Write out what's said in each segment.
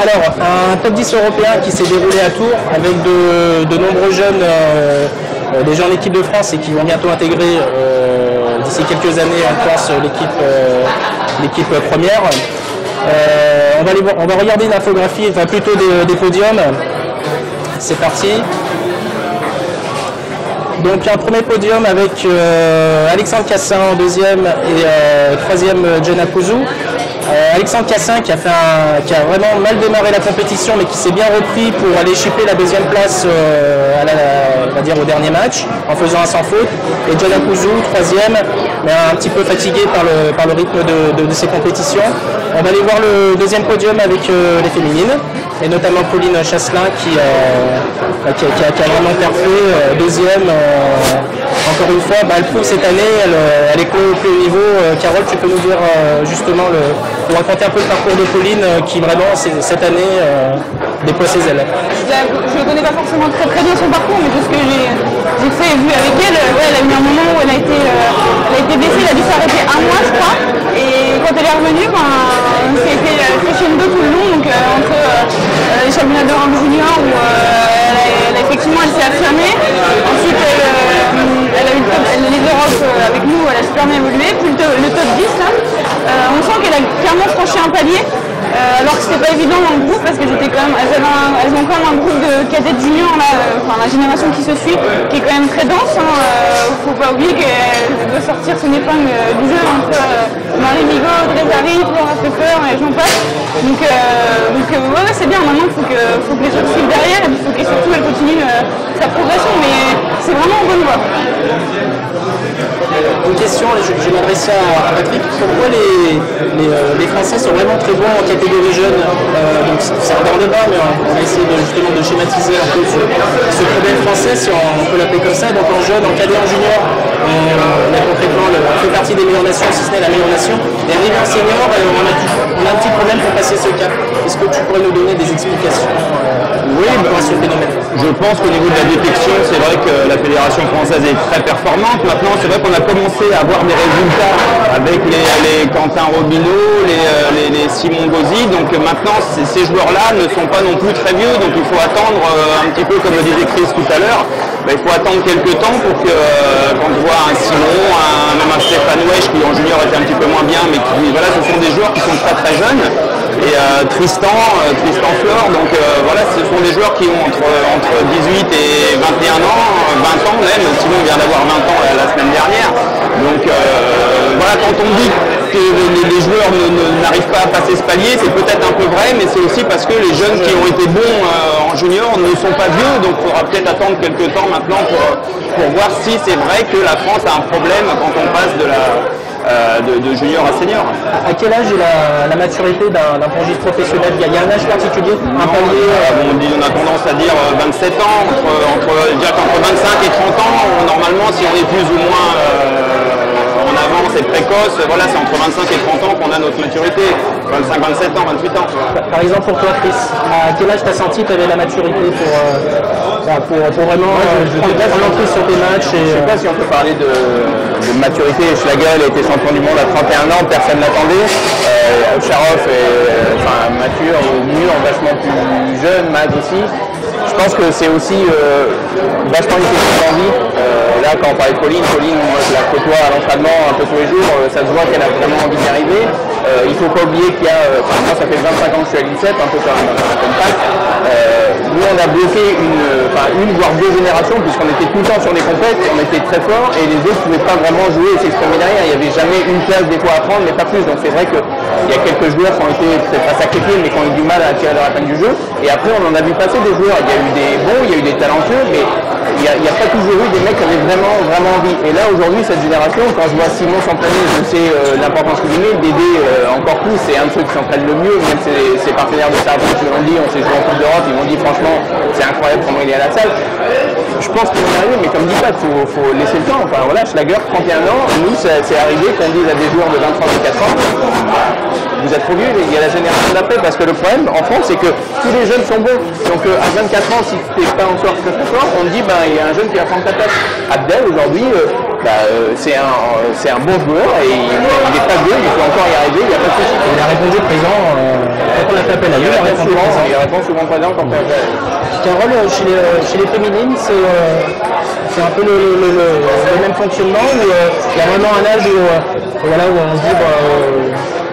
Alors, un top 10 européen qui s'est déroulé à Tours avec de nombreux jeunes, des gens de l'équipe de France et qui vont bientôt intégrer d'ici quelques années en France l'équipe première. On va regarder une infographie, enfin plutôt des podiums. C'est parti. Donc un premier podium avec Alexandre Cassin en deuxième et troisième Jenna Kouzou. Alexandre Cassin qui a vraiment mal démarré la compétition mais qui s'est bien repris pour aller chipper la deuxième place on va dire au dernier match en faisant un sans faute. Et Jenna Kouzou troisième mais un petit peu fatigué par le rythme de ces compétitions. On va aller voir le deuxième podium avec les féminines et notamment Pauline Chasselin qui a vraiment perfé deuxième. Encore une fois, elle prouve cette année, elle est au plus haut niveau. Carole, tu peux nous dire justement, nous raconter un peu le parcours de Pauline qui vraiment cette année déploie ses ailes. Je ne connais pas forcément très bien son parcours, mais de ce que j'ai fait et vu avec elle, elle a eu un moment où elle a été blessée, elle a dû s'arrêter un mois je crois. Et quand elle est revenue, c'était crescendo tout le long, donc entre les championnats d'Europe junior où effectivement elle s'est affirmée. Ensuite elle a eu les Europes avec nous, elle a super bien évolué, puis le top 10 là. On sent qu'elle a clairement franchi un palier, alors que c'était pas évident dans le groupe parce que elles ont quand même un groupe de cadettes juniors là, la génération qui se suit, qui est quand même très dense. Faut pas oublier qu'elle doit sortir son épingle du jeu entre Marie Migaud, Drézari, Flora Pfeffer et j'en passe. Donc ouais, c'est bien, maintenant il faut que les autres suivent derrière et il faut que surtout elle continue sa progression, mais c'est vraiment en bonne voie. Une question, je vais m'adresser à Patrick. Pourquoi les Français sont vraiment très bons en catégorie jeune? Donc c'est un grand débat, mais on va essayer justement de schématiser un peu ce problème français, si on peut l'appeler comme ça. Donc en jeune, en cadet, en junior, on a concrètement fait partie des meilleures nations, si ce n'est la meilleure nation. Et arrivé en senior, on a un petit problème pour passer ce cap. Est-ce que tu pourrais nous donner des explications oui, par ce phénomène? Je pense qu'au niveau de la détection, c'est vrai que la fédération française est très performante. Maintenant, c'est vrai qu'on a commencé à avoir des résultats avec les Quentin Robineau, les Simon Gauzy. Donc maintenant, ces joueurs-là ne sont pas non plus très vieux. Donc il faut attendre un petit peu, comme le disait Chris tout à l'heure, il faut attendre quelques temps pour que quand on voit un Simon, même un Stéphane Wesch qui en junior était un petit peu moins bien, mais voilà, ce sont des joueurs qui sont très très jeunes. Et Tristan Flore, donc voilà, ce sont des joueurs qui ont entre 18 et 21 ans, 20 ans même, Simon vient d'avoir 20 ans la semaine dernière. Donc voilà, quand on dit que les joueurs n'arrivent pas à passer ce palier, c'est peut-être un peu vrai, mais c'est aussi parce que les jeunes qui ont été bons en junior ne sont pas vieux, donc il faudra peut-être attendre quelques temps maintenant pour voir si c'est vrai que la France a un problème quand on passe de junior à senior. À quel âge est la maturité d'un pongiste professionnel? Il y a un âge particulier, un palier on a tendance à dire 27 ans, entre 25 et 30 ans, normalement si on est plus ou moins en avance et précoce, voilà, c'est entre 25 et 30 ans qu'on a notre maturité, 25, 27 ans, 28 ans. Par exemple pour toi Chris, à quel âge tu as senti que tu avais la maturité pour vraiment prendre l'emprise sur tes matchs Je ne sais pas si on peut parler de maturité. Schlager a été champion du monde à 31 ans, personne ne l'attendait. Charoff est mature, mûr, vachement plus jeune, Maz aussi. Je pense que c'est aussi vachement une question d'envie. Là, quand on parlait de Pauline, moi je la côtoie à l'entraînement un peu tous les jours, ça se voit qu'elle a vraiment envie d'y arriver. Il ne faut pas oublier qu'il y a, moi ça fait 25 ans que je suis à l'INSEP, un peu comme Pat. Nous on a bloqué une voire deux générations puisqu'on était tout le temps sur des compètes, on était très forts et les autres ne pouvaient pas vraiment jouer et s'exprimer derrière. Il n'y avait jamais une place des fois à prendre, mais pas plus. Donc c'est vrai qu'il y a quelques joueurs qui ont été peut-être pas sacrifiés mais qui ont eu du mal à tirer leur épingle du jeu. Et après on en a vu passer des joueurs. Il y a eu des bons, il y a eu des talentueux, mais il n'y a pas toujours eu des mecs qui avaient vraiment envie. Et là aujourd'hui cette génération, quand je vois Simon s'entraîner, je sais l'importance qu'il met, Dédé encore plus, c'est un de ceux qui s'entraîne le mieux, même ses partenaires de Sartre qui l'ont dit, on s'est joué en Coupe d'Europe, ils m'ont dit franchement c'est incroyable comment il est à la salle. Je pense qu'ils vont y arriver, mais comme dit Pat, il faut laisser le temps. Enfin voilà, Schlager 31 ans, nous c'est arrivé qu'on dise à des joueurs de 23 24 ans, vous êtes trop vieux, il y a la génération d'après, parce que le problème en France c'est que tous les jeunes sont bons. Donc à 24 ans, si tu n'es pas encore très fort, on te dit il y a un jeune qui va prendre ta place. Abdel aujourd'hui, c'est un bon joueur et il est fabuleux, il peut encore y arriver, il n'y a pas de souci. Il a répondu présent quand on a fait appel à lui. Il répond souvent présent quand on a fait. Carole, chez les féminines, c'est un peu le même fonctionnement où il y a vraiment un âge où on se dit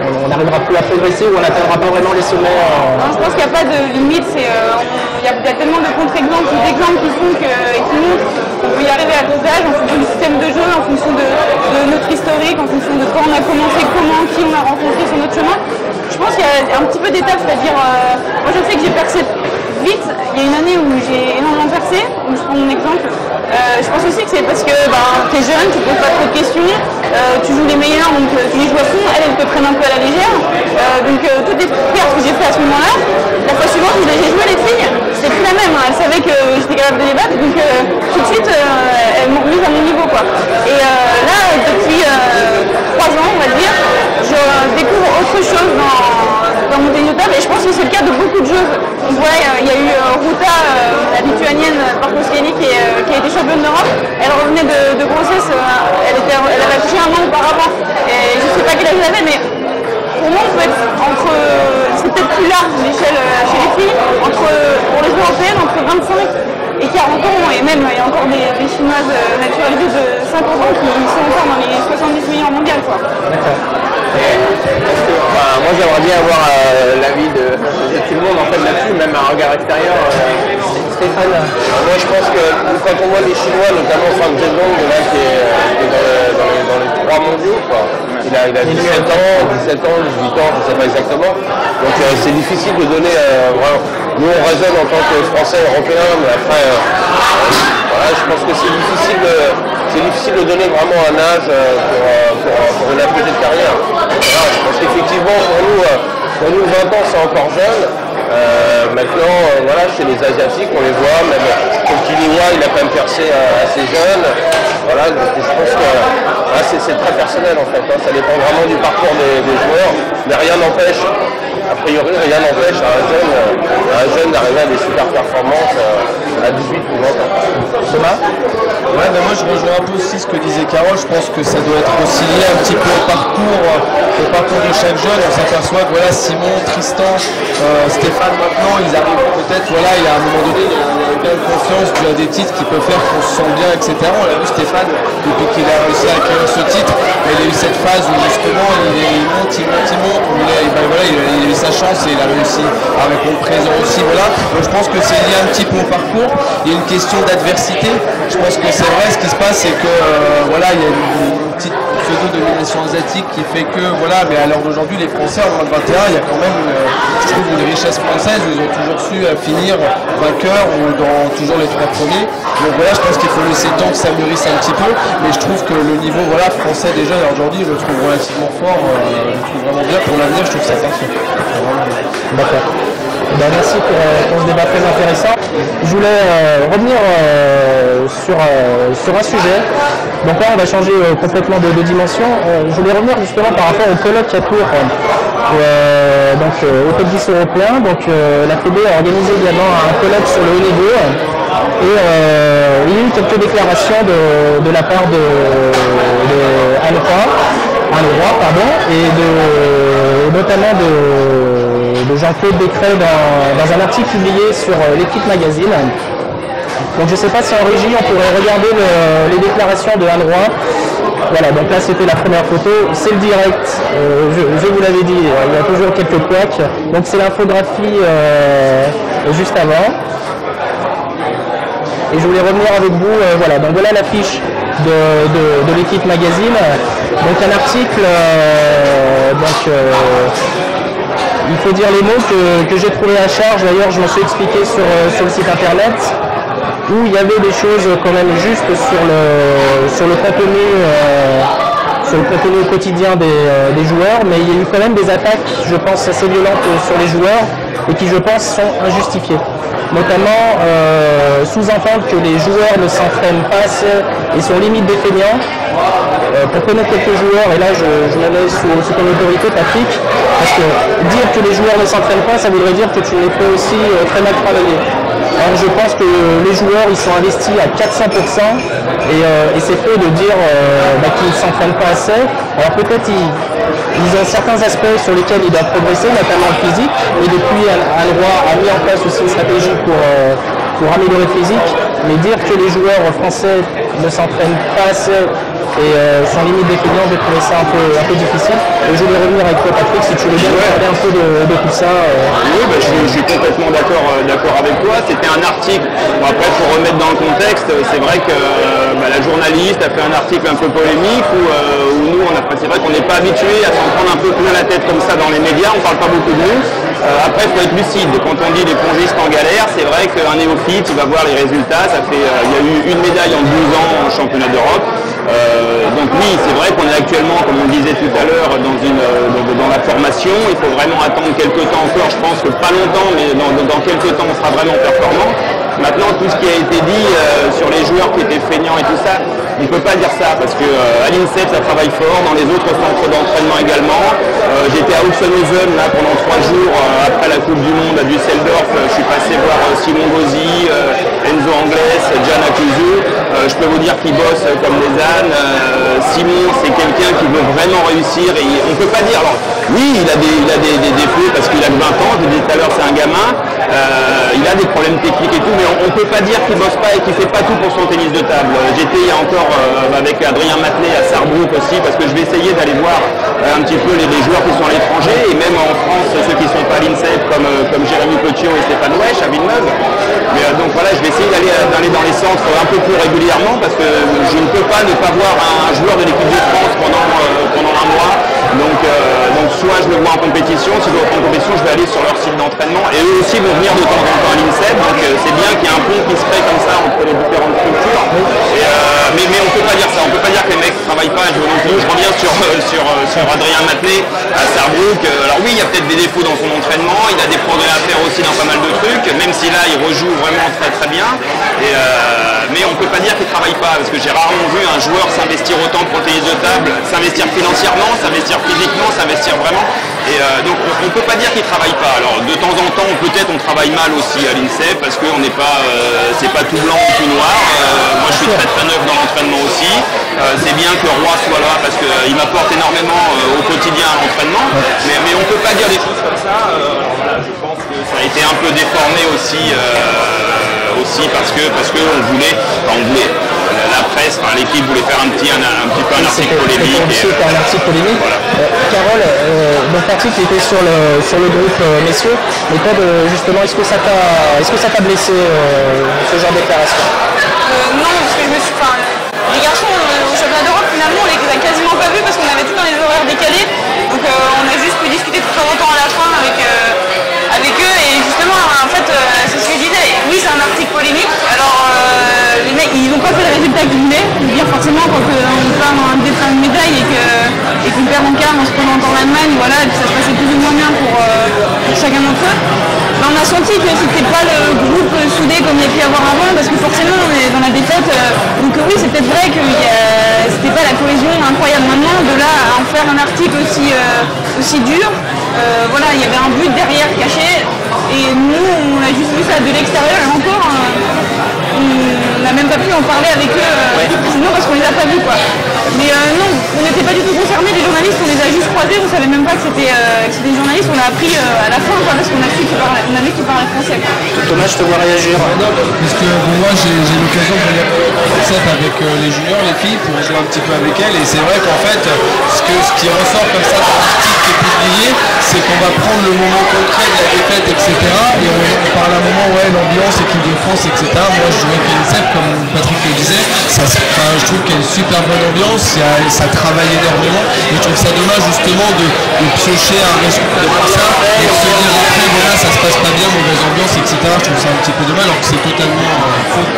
on n'arrivera plus à progresser, où on n'atteindra pas vraiment les sommets. Non, je pense qu'il n'y a pas de limite. Il y a tellement de contre-exemples ou d'exemples qui font et qui montrent qu'on peut y arriver à tout âge en fonction du système de jeu, en fonction de notre historique, en fonction de quand on a commencé, qui on a rencontré sur notre chemin. Je pense qu'il y a un petit peu d'étapes, c'est-à-dire, moi je sais que j'ai percé vite. Il y a une année où j'ai énormément percé, où je prends mon exemple. Je pense aussi que c'est parce que tu es jeune, tu ne poses pas trop de questions, tu joues les meilleurs, donc tu les joues à fond, elles te prennent un peu à la légère. Toutes les pertes que j'ai fait à ce moment-là, la fois suivante, j'ai joué les filles, c'était plus la même, hein. Elles savaient que j'étais capable de les battre, donc tout de suite, elles m'ont remise à mon niveau, quoi. Et là, depuis 3 ans, on va dire, je découvre autre chose dans mon tennis de table, et je pense que c'est le cas de beaucoup de joueuses. On voit, il y a eu Ruta, la lituanienne Barkowskienė, qui a été championne d'Europe. Elle revenait de grossesse, elle avait accouché un an auparavant, et je ne sais pas quel âge elle avait, mais pour moi, on peut être c'est peut-être plus large l'échelle chez les filles, pour les européennes, entre 25 et 40 ans, et même il y a encore des chinoises naturalisées de 50 ans qui sont encore dans les 70 meilleures mondiales, quoi. D'accord. Moi j'aimerais bien avoir l'avis de tout le monde en fait là-dessus, même un regard extérieur. Stéphane, moi je pense que quand on voit les Chinois, notamment Frank Zhendong, là qui est dans les 3 mondiaux, quoi. Il a 17 ans, 18 ans, je ne sais pas exactement. Donc c'est difficile de donner vraiment. Nous on raisonne en tant que Français, Européens, mais après voilà, je pense que c'est difficile de donner vraiment un âge pour une petite carrière. Voilà, je pense qu'effectivement pour nous 20 ans c'est encore jeune. Maintenant, voilà, chez les Asiatiques, on les voit, même comme Kiliwa, il a quand même percé assez jeune. Voilà, donc je pense que c'est très personnel en fait. Ça dépend vraiment du parcours des joueurs, mais rien n'empêche. A priori, rien n'empêche à un jeune d'arriver à des super performances à 18 ou 20 ans. Thomas? Ouais, moi je rejoins un peu aussi ce que disait Carole. Je pense que ça doit être aussi lié un petit peu au parcours de chaque jeune. On s'aperçoit que voilà, Simon, Tristan, Stéphane maintenant, ils arrivent peut-être, voilà, il y a un moment donné, il y a bien de confiance, il y a des titres qui peuvent faire qu'on se sent bien, etc. On l'a vu Stéphane, depuis qu'il a réussi à acquérir ce titre, il a eu cette phase où justement il monte, il a eu sa chance et il a réussi à répondre présent aussi. Voilà. Donc je pense que c'est lié un petit peu au parcours. Il y a une question d'adversité. Je pense que c'est vrai, ce qui se passe, c'est que voilà, il y a une petite pseudo-domination asiatique qui fait que, voilà, mais à l'heure d'aujourd'hui, les Français en moins de 21, il y a quand même, je trouve, une richesse française où ils ont toujours su finir vainqueurs ou dans toujours les 3 premiers. Donc voilà, je pense qu'il faut laisser le temps que ça mûrisse un petit peu, mais je trouve que le niveau voilà, français déjà aujourd'hui, je le trouve relativement fort, je le trouve vraiment bien pour l'avenir, je trouve ça parfait. D'accord. Merci pour ce débat très intéressant. Je voulais revenir sur un sujet. Donc là, on va changer complètement de dimension. Je voulais revenir justement par rapport au colloque à Tours, au top 10 européen. Donc la FED a organisé également un colloque sur le haut niveau. Et il y a eu quelques déclarations de la part de Anne Roy, et notamment de Jean-Claude Becret dans un article publié sur l'équipe magazine. Donc je ne sais pas si en régie on pourrait regarder les déclarations de Anne Roy. Voilà, donc là c'était la première photo, c'est le direct, je vous l'avais dit, il y a toujours quelques couacs. Donc c'est l'infographie juste avant. Et je voulais revenir avec vous, voilà, donc voilà l'affiche de l'équipe magazine. Donc un article, il faut dire les mots que j'ai trouvé à charge, d'ailleurs je me suis expliqué sur le site internet, où il y avait des choses quand même justes sur le contenu au quotidien des joueurs, mais il y a eu quand même des attaques, je pense, assez violentes sur les joueurs, et qui je pense sont injustifiées. Notamment sous-entendre que les joueurs ne s'entraînent pas assez et sont limite des feignants. Pour connaître quelques joueurs, et là je me mets sous ton autorité Patrick, parce que dire que les joueurs ne s'entraînent pas, ça voudrait dire que tu les fais aussi très mal travailler. Alors je pense que les joueurs ils sont investis à 400%, Et c'est faux de dire qu'ils ne s'entraînent pas assez. Alors peut-être ils ont certains aspects sur lesquels ils doivent progresser, notamment le physique, et depuis Alroy a mis en place aussi une stratégie pour améliorer le physique, mais dire que les joueurs français ne s'entraînent pas assez et sont limite défaillants, j'ai trouvé ça un peu difficile. Et je voulais revenir avec toi Patrick, si tu veux bien parler un peu de tout ça. Oui, je suis complètement d'accord avec toi. C'était un article, bon, après pour remettre dans le contexte, c'est vrai que la journaliste a fait un article un peu polémique où nous, c'est vrai qu'on n'est pas habitué à s'en prendre un peu plein la tête comme ça dans les médias, on ne parle pas beaucoup de nous. Après, il faut être lucide. Quand on dit les pongistes en galère, c'est vrai qu'un néophyte, il va voir les résultats. Il y a eu une médaille en 12 ans en championnat d'Europe. Donc oui, c'est vrai qu'on est actuellement, comme on le disait tout à l'heure, dans la formation. Il faut vraiment attendre quelques temps encore. Je pense que pas longtemps, mais dans quelques temps, on sera vraiment performant. Maintenant, tout ce qui a été dit sur les joueurs qui étaient feignants et tout ça, on ne peut pas dire ça parce que à l'INSEP, ça travaille fort, dans les autres centres d'entraînement également. J'étais à Oxenhausen là pendant 3 jours après la Coupe du Monde à Düsseldorf. Je suis passé voir Simon Gauzy, Enzo Angles, Gianna Kuzu. Je peux vous dire qu'ils bossent comme des ânes. Simon, c'est quelqu'un qui veut vraiment réussir et on ne peut pas dire. Alors, oui, il a des défauts parce qu'il a que 20 ans, je vous disais tout à l'heure, c'est un gamin. Il a des problèmes techniques et tout, mais on ne peut pas dire qu'il ne bosse pas et qu'il ne fait pas tout pour son tennis de table. J'étais il y a encore avec Adrien Matelet à Sarrebruck aussi, parce que je vais essayer d'aller voir un petit peu les joueurs qui sont à l'étranger, et même en France, ceux qui ne sont pas à l'INSEP, comme Jérémy Petiot et Stéphane Wesch à Villeneuve. Mais donc voilà, je vais essayer d'aller dans les centres un peu plus régulièrement, parce que je ne peux pas ne pas voir un joueur de l'équipe de France pendant un mois. Donc soit je le vois en compétition, si je le vois en compétition, je vais aller sur leur site d'entraînement, et eux aussi vont venir de temps en temps à l'INSEP, donc c'est bien qu'il y ait un pont qui se crée comme ça entre les différentes structures. Mais on ne peut pas dire ça, on ne peut pas dire que les mecs ne travaillent pas. Je reviens sur Adrien Matelet à Sarrebruck. Alors oui, il y a peut-être des défauts dans son entraînement, il a des progrès à faire aussi dans pas mal de trucs, même si là il rejoue vraiment très très bien. Mais on ne peut pas dire qu'il ne travaille pas, parce que j'ai rarement vu un joueur s'investir autant pour le tennis de table, s'investir financièrement, s'investir physiquement, s'investir vraiment. Donc on ne peut pas dire qu'il ne travaille pas. Alors de temps en temps, peut-être on travaille mal aussi à l'INSEP, parce qu'on n'est pas, c'est pas tout blanc ou tout noir. Moi je suis très très neuf dans l'entraînement aussi. C'est bien que Roy soit là, parce qu'il m'apporte énormément au quotidien à l'entraînement. Mais on ne peut pas dire des choses comme ça. Je pense que ça a été un peu déformé aussi parce que la presse, l'équipe voulait faire un petit peu un article polémique. Un article polémique. Voilà. Carole, donc l'article était sur le groupe messieurs, mais toi justement, est-ce que ça t'a blessé ce genre de déclaration? Non, parce que les garçons au championnat d'Europe, finalement, on les a quasiment pas vus parce qu'on avait tout dans les horaires décalés. Donc on a juste pu discuter de temps en temps à la fin avec eux, et justement, en fait, c'est ce que je disais. Oui, c'est un article polémique. Alors, les mecs, ils n'ont pas fait le résultat qu'ils voulaient. Je veux dire, forcément, quand on part en défense une médaille et qu'on perd en quart en se prenant en l'Allemagne, voilà, ça se passait plus ou moins bien pour chacun d'entre eux. Mais on a senti que c'était pas le groupe soudé comme il y a pu y avoir avant, parce que forcément, on est dans la défaite. Donc oui, c'est peut-être vrai que c'était pas la cohésion incroyable. Maintenant, de là à en faire un article aussi dur, voilà, il y avait un but derrière caché, et nous on a juste vu ça de l'extérieur, et encore on n'a même pas pu en parler avec eux, sinon parce qu'on les a pas vus quoi. Mais non, on n'était pas du tout concernés, les journalistes, on les a juste croisés, on savait même pas que c'était des journalistes, on l'a appris à la fin quoi, parce qu'on a su qu'ils parlaient français. Thomas, je te vois réagir. Non, parce que moi j'ai l'occasion de venir avec les juniors, les filles, pour jouer un petit peu avec elles, et c'est vrai qu'en fait ce qui ressort comme ça dans l'article qui est publié, c'est qu'on va prendre le moment concret de la défaite, etc. Et on parle à un moment, l'ambiance, équipe de France, etc. Moi je jouais avec l'INSEP, comme Patrick le disait, je trouve qu'il y a une super bonne ambiance, ça travaille énormément, et je trouve ça dommage justement de piocher un résultat comme ça, et de se dire après, voilà, ça se passe pas bien, mauvaise ambiance, etc. Je trouve ça un petit peu dommage, alors que c'est totalement faux.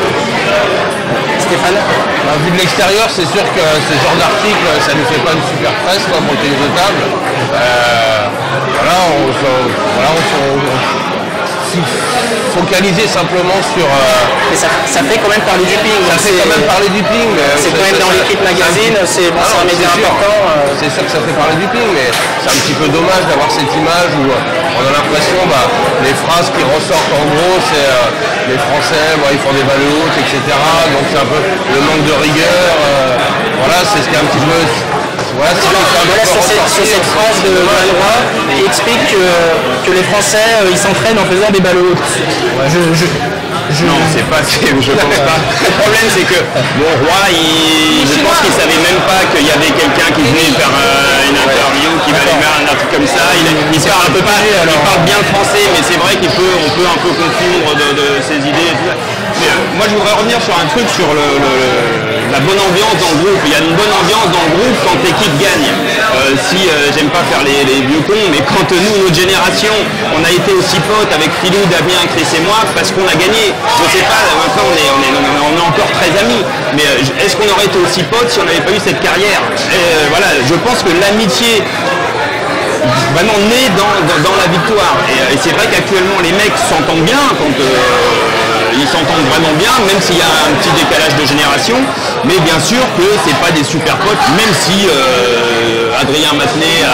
Stéphane, vu de l'extérieur, c'est sûr que ce genre d'article, ça ne fait pas une super presse pour le tennis de table. focaliser simplement sur... Mais ça fait quand même parler du ping. Ça fait quand même parler du ping. C'est quand même dans l'équipe magazine, c'est un média important. C'est sûr que ça fait parler du ping, mais c'est un petit peu dommage d'avoir cette image où on a l'impression, les phrases qui ressortent en gros, c'est les Français, ils font des balles hautes, etc. Donc c'est un peu le manque de rigueur. Voilà, c'est ce qui est un petit peu... Voilà, sur cette phrase de Valois, il explique que les Français ils s'entraînent en faisant des balles hautes. Non, c'est pas, je pense pas. Le problème, c'est que Roy, je pense qu'il savait même pas qu'il y avait quelqu'un qui venait faire une interview, qui va aller faire un article comme ça. Il parle bien le français, mais c'est vrai on peut un peu confondre de ses idées et tout ça. Mais, moi, je voudrais revenir sur un truc, sur la bonne ambiance dans le groupe. Il y a une bonne ambiance dans le groupe quand l'équipe gagne. J'aime pas faire les vieux cons, mais quand nous, notre génération, on a été aussi potes avec Philou, Damien, Chris et moi, parce qu'on a gagné. Je sais pas, maintenant on est encore très amis, mais est-ce qu'on aurait été aussi potes si on n'avait pas eu cette carrière? Voilà, je pense que l'amitié vraiment naît dans la victoire. Et c'est vrai qu'actuellement les mecs s'entendent bien quand ils s'entendent vraiment bien, même s'il y a un petit décalage de génération, mais bien sûr que c'est pas des super potes, même si Adrien Matelet,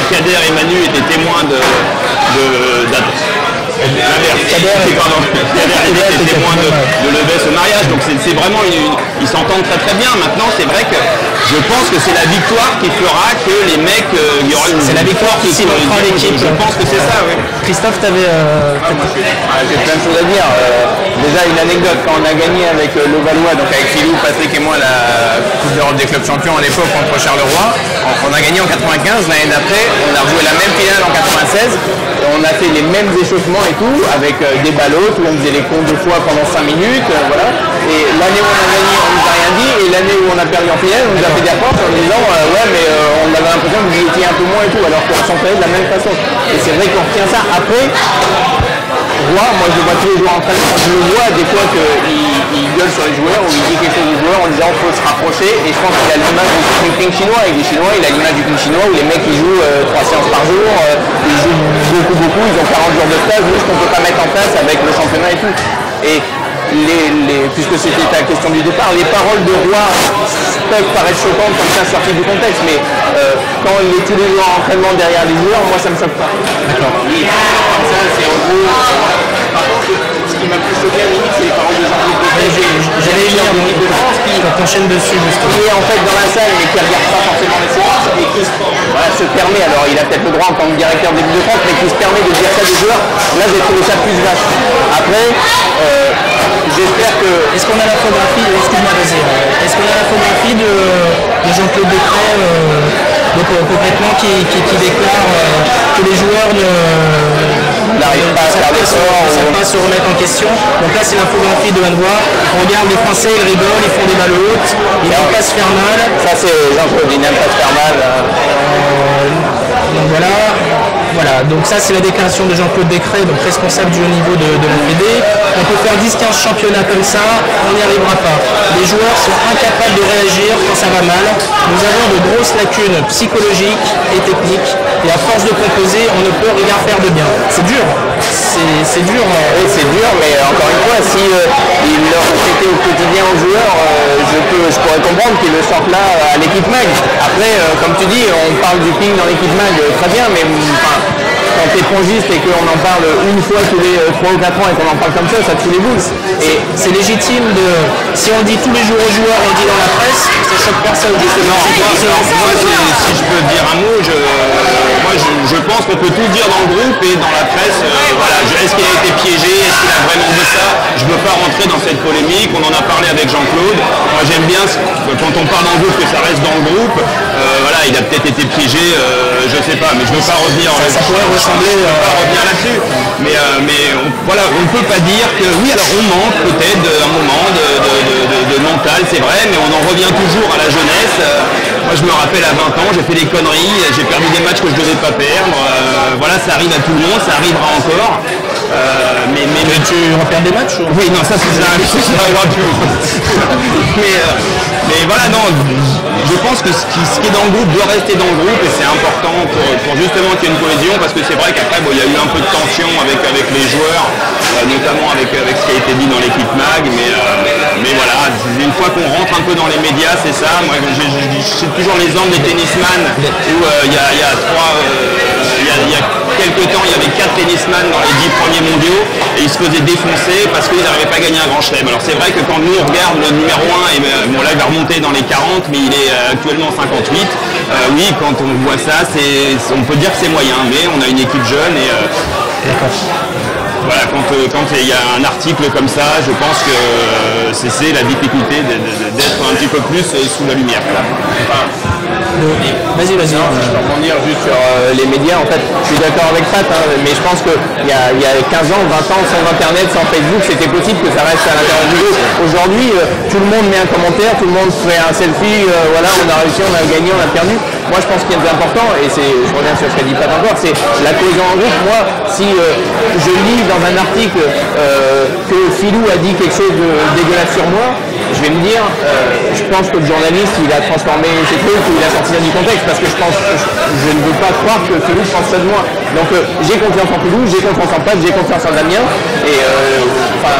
Kader et Manu étaient témoins Kader était témoin de Levès au mariage, donc c'est vraiment ils s'entendent très très bien. Maintenant c'est vrai que je pense que c'est la victoire qui fera que les mecs il y aura une... C'est la victoire qui cimentera l'équipe. Je pense que c'est ça, oui. Christophe, t'avais... J'ai plein de choses à dire. Déjà une anecdote, quand on a gagné avec Levallois, donc avec Philou, Patrick et moi la Coupe d'Europe des clubs champions à l'époque contre Charleroi, on a gagné en 95, l'année d'après on a rejoué la même finale en 96, et on a fait les mêmes échauffements et tout, avec des ballots où on faisait les cons 2 fois pendant 5 minutes, voilà. Et l'année où on a gagné, on nous a rien dit, et l'année où on a perdu en finale, on nous a fait des rapports en disant ouais mais on avait l'impression que vous étiez un peu moins et tout, alors qu'on s'entraînait de la même façon. Et c'est vrai qu'on retient ça. Après, moi je vois tous les joueurs en train de... Je le vois des fois qu'il gueule sur les joueurs ou il dit quelque chose aux joueurs en disant faut se rapprocher, et je pense qu'il a l'image du ping chinois. Avec les Chinois, il a l'image du ping chinois où les mecs ils jouent 3 séances par jour, ils jouent beaucoup, ils ont 40 jours de stage, juste qu'on ne peut pas mettre en place avec le championnat et tout. Et puisque c'était la question du départ, les paroles de Roy peuvent paraître choquantes comme ça sorties du contexte, mais quand il est tous les jours en entraînement derrière les joueurs, moi ça me choque pas. D'accord. Ça c'est en gros. Par contre, ce qui m'a plus choqué à limite, c'est les paroles de Jean-Claude Decrès. J'allais lire de l'équipe de France qui t'enchaîne dessus, qui est en fait dans la salle mais qui ne regarde pas forcément les séances et qui se permet, alors il a peut-être le droit en tant que directeur de l'équipe de France, mais qui se permet de dire ça des joueurs. Là j'ai trouvé ça plus vache. Après, j'espère que... Est-ce qu'on a la photographie, excuse-moi vas-y, est-ce qu'on a la photographie de Jean-Claude Decrès complètement qui déclare que les joueurs n'arrivent pas à faire l'effort, ne savent pas se remettre en question? Donc là c'est l'infographie de Vanois. On regarde les Français, ils rigolent, ils font des balles hautes, ils n'aiment pas se faire mal. Ça c'est Jean-Claude, ils n'aiment pas se faire mal. Donc voilà, donc ça c'est la déclaration de Jean-Claude Decrès, donc responsable du haut niveau de la Fédé. On peut faire 10-15 championnats comme ça, on n'y arrivera pas. Les joueurs sont incapables de réagir quand ça va mal. Nous avons de grosses lacunes psychologiques et techniques, et à force de composer, on ne peut rien faire de bien. C'est dur, c'est dur. Oui, c'est dur, mais encore une fois, si ils leur répétaient au quotidien aux joueurs, je pourrais comprendre qu'ils le sortent là à l'équipe mag. Après, comme tu dis, on parle du ping dans l'équipe mag, très bien, mais quand t'es pongiste et qu'on en parle une fois tous les 3 ou 4 ans et qu'on en parle comme ça te fout les boules. Et c'est légitime si on le dit tous les jours aux joueurs, on le dit dans la presse, ça choque personne justement. Moi, si je peux dire un mot, je pense qu'on peut tout dire dans le groupe et dans la presse. Voilà, est-ce qu'il a été piégé, est-ce qu'il a vraiment dit ça? Je ne veux pas rentrer dans cette polémique, on en a parlé avec Jean-Claude. Moi j'aime bien quand on parle dans le groupe que ça reste dans le groupe. Voilà, il a peut-être été piégé, je sais pas, mais je ne veux pas revenir. Ça pourrait ressembler pas revenir là-dessus. Mais voilà, on ne peut pas dire que oui, alors on manque peut-être un moment de mental, c'est vrai, mais on en revient toujours à la jeunesse. Moi je me rappelle à 20 ans, j'ai fait des conneries, j'ai perdu des matchs que je ne devais pas perdre. Voilà, ça arrive à tout le monde, ça arrivera encore. Mais tu repères des matchs ou... Oui, non, ça n'arrivera plus. Mais voilà, non, je pense que ce qui est dans le groupe doit rester dans le groupe et c'est important pour justement qu'il y ait une cohésion parce que c'est vrai qu'après il y a eu un peu de tension avec les joueurs, notamment avec ce qui a été dit dans l'équipe MAG, mais voilà, une fois qu'on rentre un peu dans les médias, c'est ça. Moi, c'est toujours l'exemple des tennisman où il y a quelques temps, il y avait 4 tennisman dans les 10 premiers mondiaux et ils se faisaient défoncer parce qu'ils n'arrivaient pas à gagner un grand chelem. Alors c'est vrai que quand nous on regarde le numéro 1, et bon là il va remonter dans les 40, mais il est actuellement 58. Oui, quand on voit ça, on peut dire que c'est moyen, mais on a une équipe jeune et voilà, quand il y a un article comme ça, je pense que c'est la difficulté d'être un petit peu plus sous la lumière. Vas-y. Je peux rebondir juste sur les médias. En fait, je suis d'accord avec Pat, mais je pense qu'il y a 15 ans, 20 ans, sans Internet, sans Facebook, c'était possible que ça reste à l'intérieur du jeu. Aujourd'hui, tout le monde met un commentaire, tout le monde fait un selfie, voilà, on a réussi, on a gagné, on a perdu. Moi, je pense qu'il y a des important, et je reviens sur ce qu'a dit Pat encore, c'est la cohésion en groupe. Moi, si je lis dans un article que Philou a dit quelque chose de dégueulasse sur moi, je vais me dire, je pense que le journaliste, il a transformé ses trucs ou il a sorti ça du contexte parce que je ne veux pas croire que Philou pense ça de moi. Donc j'ai confiance en Philou, j'ai confiance en Pat, j'ai confiance en Damien et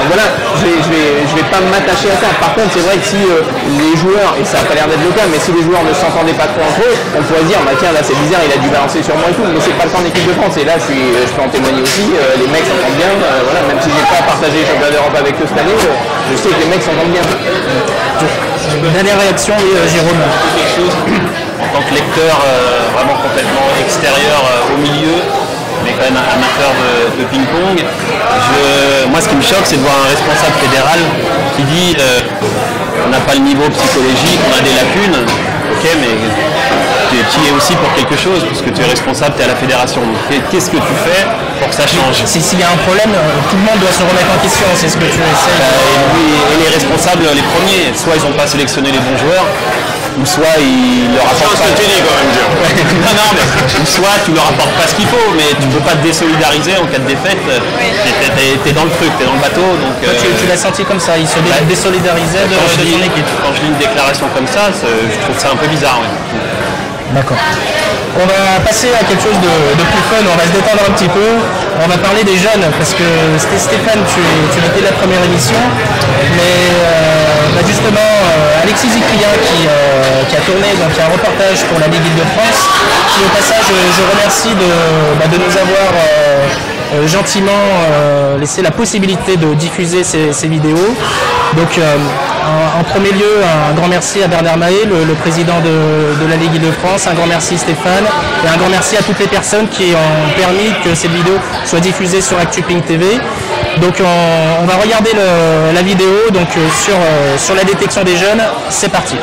voilà, je vais pas m'attacher à ça. Par contre, c'est vrai que si les joueurs, et ça n'a pas l'air d'être le cas, mais si les joueurs ne s'entendaient pas trop entre eux, on pourrait se dire, bah tiens là c'est bizarre, il a dû balancer sur moi et tout, mais c'est pas le temps d'équipe de France et là je peux en témoigner aussi, les mecs s'entendent bien, voilà, même si j'ai pas partagé les championnats d'Europe avec eux cette année, je sais que les mecs s'entendent bien. Dernière réaction, Jérôme. Quelque chose en tant que lecteur vraiment complètement extérieur au milieu, mais quand même amateur de ping-pong. Moi, ce qui me choque, c'est de voir un responsable fédéral qui dit on n'a pas le niveau psychologique, on a des lacunes. Ok, mais tu y es aussi pour quelque chose, puisque tu es responsable, tu es à la fédération. Qu'est-ce que tu fais pour que ça change? S'il y a un problème, tout le monde doit se remettre en question, c'est ce que tu essaies. Et les responsables, les premiers, soit ils n'ont pas sélectionné les bons joueurs, ou soit ils leur apportent pas. Non, mais soit tu leur apportes pas ce qu'il faut, mais tu peux pas te désolidariser en cas de défaite. T'es dans le truc, t'es dans le bateau. Donc, tu l'as senti comme ça, ils se désolidarisaient de ton équipe. Quand je lis une déclaration comme ça, je trouve ça un peu bizarre. Ouais. D'accord. On va passer à quelque chose de plus fun, on va se détendre un petit peu. On va parler des jeunes, parce que Stéphane, tu étais de la première émission, mais justement, Alexis Zicrien qui a tourné donc, un reportage pour la Ligue Île-de-France, qui au passage, je remercie de nous avoir gentiment laissé la possibilité de diffuser ces vidéos. Donc, en premier lieu, un grand merci à Bernard Mahé, le président de la Ligue Île-de-France, un grand merci Stéphane, et un grand merci à toutes les personnes qui ont permis que cette vidéo soit diffusée sur ActuPing TV. Donc on va regarder la vidéo donc, sur la détection des jeunes, c'est parti.